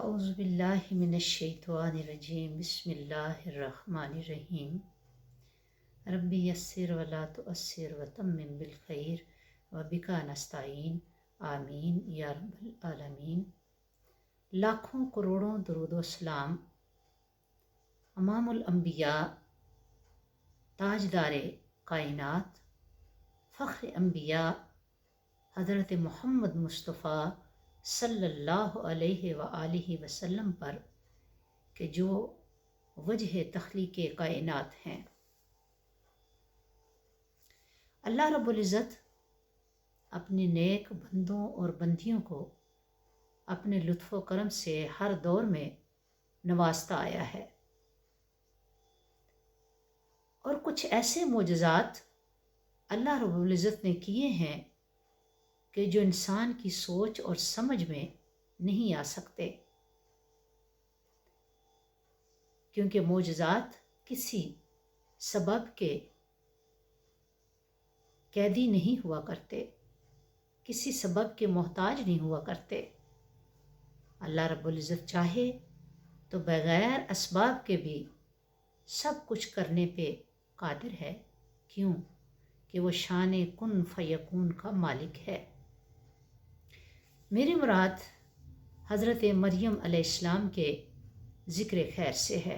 اعوذ باللہ من الشیطان الرجیم بسم اللہ الرحمن الرحیم ربی یسر ولا تعسر وتمم بالخیر وبک نستعین آمین یا رب العالمین۔ لاکھوں کروڑوں درود و سلام امام الانبیاء، تاجدار کائنات، فخر انبیاء حضرت محمد مصطفیٰ صلی اللہ علیہ وآلہ وسلم پر کہ جو وجہ تخلیق کائنات ہیں۔ اللہ رب العزت اپنے نیک بندوں اور بندیوں کو اپنے لطف و کرم سے ہر دور میں نوازتا آیا ہے، اور کچھ ایسے معجزات اللہ رب العزت نے کیے ہیں کہ جو انسان کی سوچ اور سمجھ میں نہیں آ سکتے، کیونکہ معجزات کسی سبب کے قیدی نہیں ہوا کرتے، کسی سبب کے محتاج نہیں ہوا کرتے۔ اللہ رب العزت چاہے تو بغیر اسباب کے بھی سب کچھ کرنے پہ قادر ہے، کیوں کہ وہ شان کن فیکون کا مالک ہے۔ میری مراد حضرت مریم علیہ السلام کے ذکر خیر سے ہے۔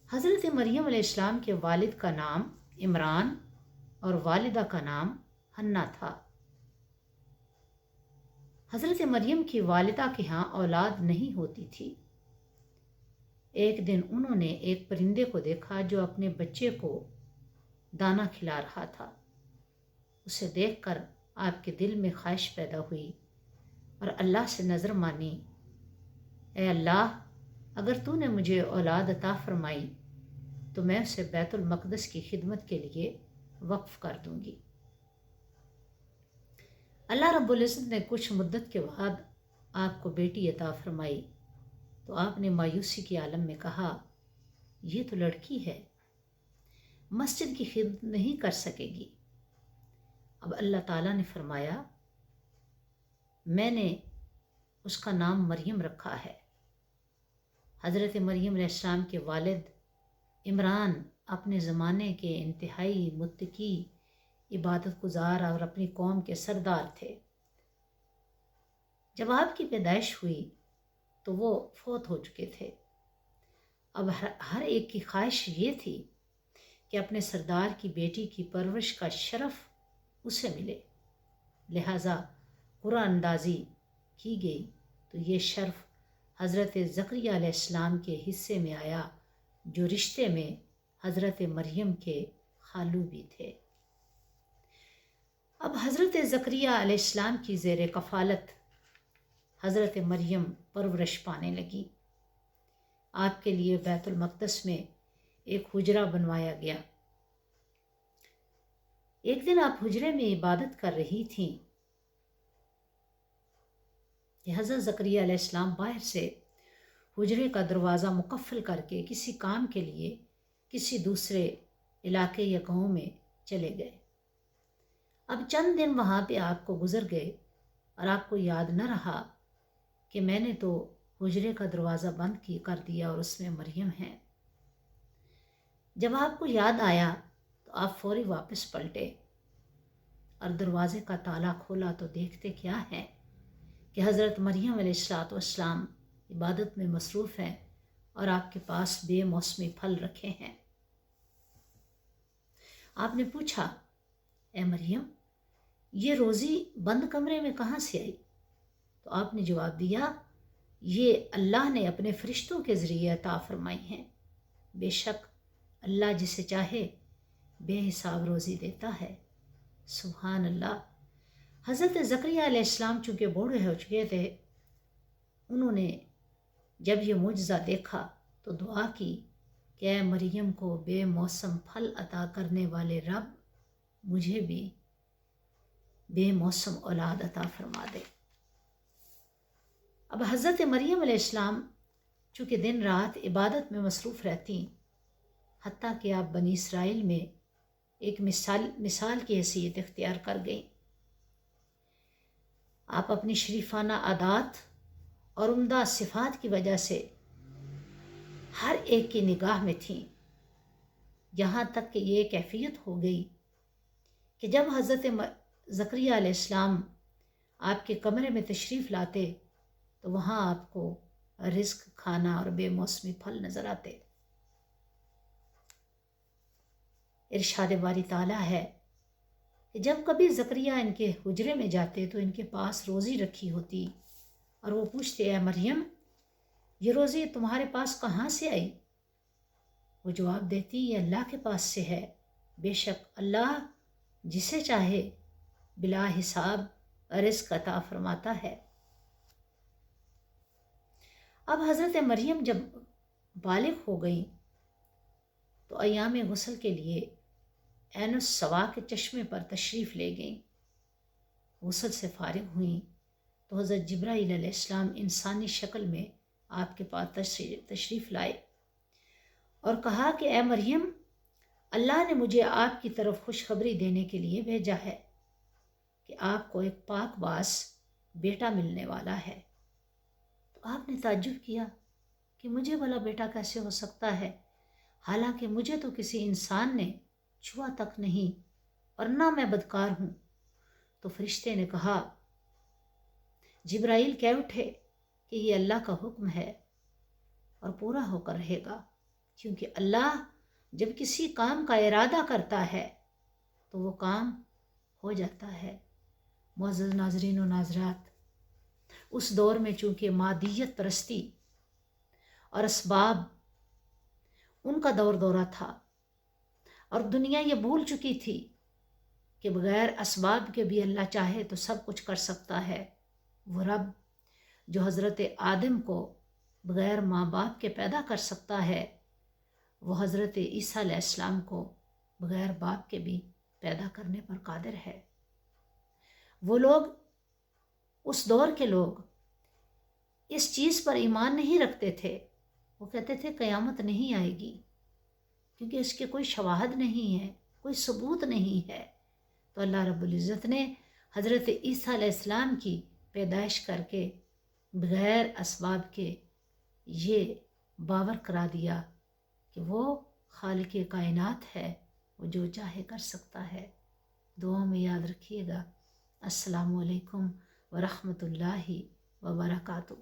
حضرت مریم علیہ السلام کے والد کا نام عمران اور والدہ کا نام حنا تھا۔ حضرت مریم کی والدہ کے ہاں اولاد نہیں ہوتی تھی۔ ایک دن انہوں نے ایک پرندے کو دیکھا جو اپنے بچے کو دانہ کھلا رہا تھا۔ اسے دیکھ کر آپ کے دل میں خواہش پیدا ہوئی اور اللہ سے نظر مانی، اے اللہ، اگر تو نے مجھے اولاد عطا فرمائی تو میں اسے بیت المقدس کی خدمت کے لیے وقف کر دوں گی۔ اللہ رب العزت نے کچھ مدت کے بعد آپ کو بیٹی عطا فرمائی تو آپ نے مایوسی کے عالم میں کہا، یہ تو لڑکی ہے، مسجد کی خدمت نہیں کر سکے گی۔ اب اللہ تعالیٰ نے فرمایا، میں نے اس کا نام مریم رکھا ہے۔ حضرت مریم علیہ السلام کے والد عمران اپنے زمانے کے انتہائی متقی، عبادت گزار اور اپنی قوم کے سردار تھے۔ جب آپ کی پیدائش ہوئی تو وہ فوت ہو چکے تھے۔ اب ہر ایک کی خواہش یہ تھی کہ اپنے سردار کی بیٹی کی پرورش کا شرف اسے ملے، لہٰذا قرآن اندازی کی گئی تو یہ شرف حضرت زکریا علیہ السلام کے حصے میں آیا، جو رشتے میں حضرت مریم کے خالو بھی تھے۔ اب حضرت زکریا علیہ السلام کی زیر کفالت حضرت مریم پرورش پانے لگی۔ آپ کے لیے بیت المقدس میں ایک حجرہ بنوایا گیا۔ ایک دن آپ حجرے میں عبادت کر رہی تھیں کہ حضرت زکریا علیہ السلام باہر سے حجرے کا دروازہ مقفل کر کے کسی کام کے لیے کسی دوسرے علاقے یا گاؤں میں چلے گئے۔ اب چند دن وہاں پہ آپ کو گزر گئے اور آپ کو یاد نہ رہا کہ میں نے تو حجرے کا دروازہ بند کر دیا اور اس میں مریم ہے۔ جب آپ کو یاد آیا تو آپ فوری واپس پلٹے اور دروازے کا تالا کھولا تو دیکھتے کیا ہے کہ حضرت مریم علیہ السلام عبادت میں مصروف ہیں اور آپ کے پاس بے موسمی پھل رکھے ہیں۔ آپ نے پوچھا، اے مریم، یہ روزی بند کمرے میں کہاں سے آئی؟ تو آپ نے جواب دیا، یہ اللہ نے اپنے فرشتوں کے ذریعے عطا فرمائی ہیں۔ بے شک اللہ جسے چاہے بے حساب روزی دیتا ہے۔ سبحان اللہ۔ حضرت زکریا علیہ السلام چونکہ بوڑھے ہو چکے تھے، انہوں نے جب یہ معجزہ دیکھا تو دعا کی کہ اے مریم کو بے موسم پھل عطا کرنے والے رب، مجھے بھی بے موسم اولاد عطا فرما دے۔ اب حضرت مریم علیہ السلام چونکہ دن رات عبادت میں مصروف رہتی، حتیٰ کہ آپ بنی اسرائیل میں ایک مثال کی حیثیت اختیار کر گئیں۔ آپ اپنی شریفانہ عادات اور عمدہ صفات کی وجہ سے ہر ایک کی نگاہ میں تھیں، یہاں تک کہ یہ کیفیت ہو گئی کہ جب حضرت زکریا علیہ السلام آپ کے کمرے میں تشریف لاتے تو وہاں آپ کو رزق، کھانا اور بے موسمی پھل نظر آتے۔ ارشاد باری تعالیٰ ہے کہ جب کبھی زکریا ان کے حجرے میں جاتے تو ان کے پاس روزی رکھی ہوتی اور وہ پوچھتے، اے مریم، یہ روزی تمہارے پاس کہاں سے آئی؟ وہ جواب دیتی، یہ اللہ کے پاس سے ہے، بے شک اللہ جسے چاہے بلا حساب رزق عطا فرماتا ہے۔ اب حضرت مریم جب بالغ ہو گئیں تو ایام غسل کے لیے عین السوا کے چشمے پر تشریف لے گئیں۔ غسل سے فارغ ہوئیں تو حضرت جبرائیل علیہ السلام انسانی شکل میں آپ کے پاس تشریف لائے اور کہا کہ اے مریم، اللہ نے مجھے آپ کی طرف خوشخبری دینے کے لیے بھیجا ہے کہ آپ کو ایک پاک باز بیٹا ملنے والا ہے۔ تو آپ نے تعجب کیا کہ مجھے بھلا بیٹا کیسے ہو سکتا ہے، حالانکہ مجھے تو کسی انسان نے چھوا تک نہیں اور نہ میں بدکار ہوں۔ تو فرشتے نے کہا، جبرائیل کہہ اٹھے کہ یہ اللہ کا حکم ہے اور پورا ہو کر رہے گا، کیونکہ اللہ جب کسی کام کا ارادہ کرتا ہے تو وہ کام ہو جاتا ہے۔ معزز ناظرین و ناظرات، اس دور میں چونکہ مادیت پرستی اور اسباب ان کا دورہ تھا اور دنیا یہ بھول چکی تھی کہ بغیر اسباب کے بھی اللہ چاہے تو سب کچھ کر سکتا ہے۔ وہ رب جو حضرت آدم کو بغیر ماں باپ کے پیدا کر سکتا ہے، وہ حضرت عیسیٰ علیہ السلام کو بغیر باپ کے بھی پیدا کرنے پر قادر ہے۔ وہ لوگ، اس دور کے لوگ، اس چیز پر ایمان نہیں رکھتے تھے۔ وہ کہتے تھے قیامت نہیں آئے گی، کیونکہ اس کے کوئی شواہد نہیں ہے، کوئی ثبوت نہیں ہے۔ تو اللہ رب العزت نے حضرت عیسیٰ علیہ السلام کی پیدائش کر کے بغیر اسباب کے یہ باور کرا دیا کہ وہ خالق کائنات ہے، وہ جو چاہے کر سکتا ہے۔ دعاؤں میں یاد رکھیے گا۔ السلام علیکم ورحمۃ اللہ وبرکاتہ۔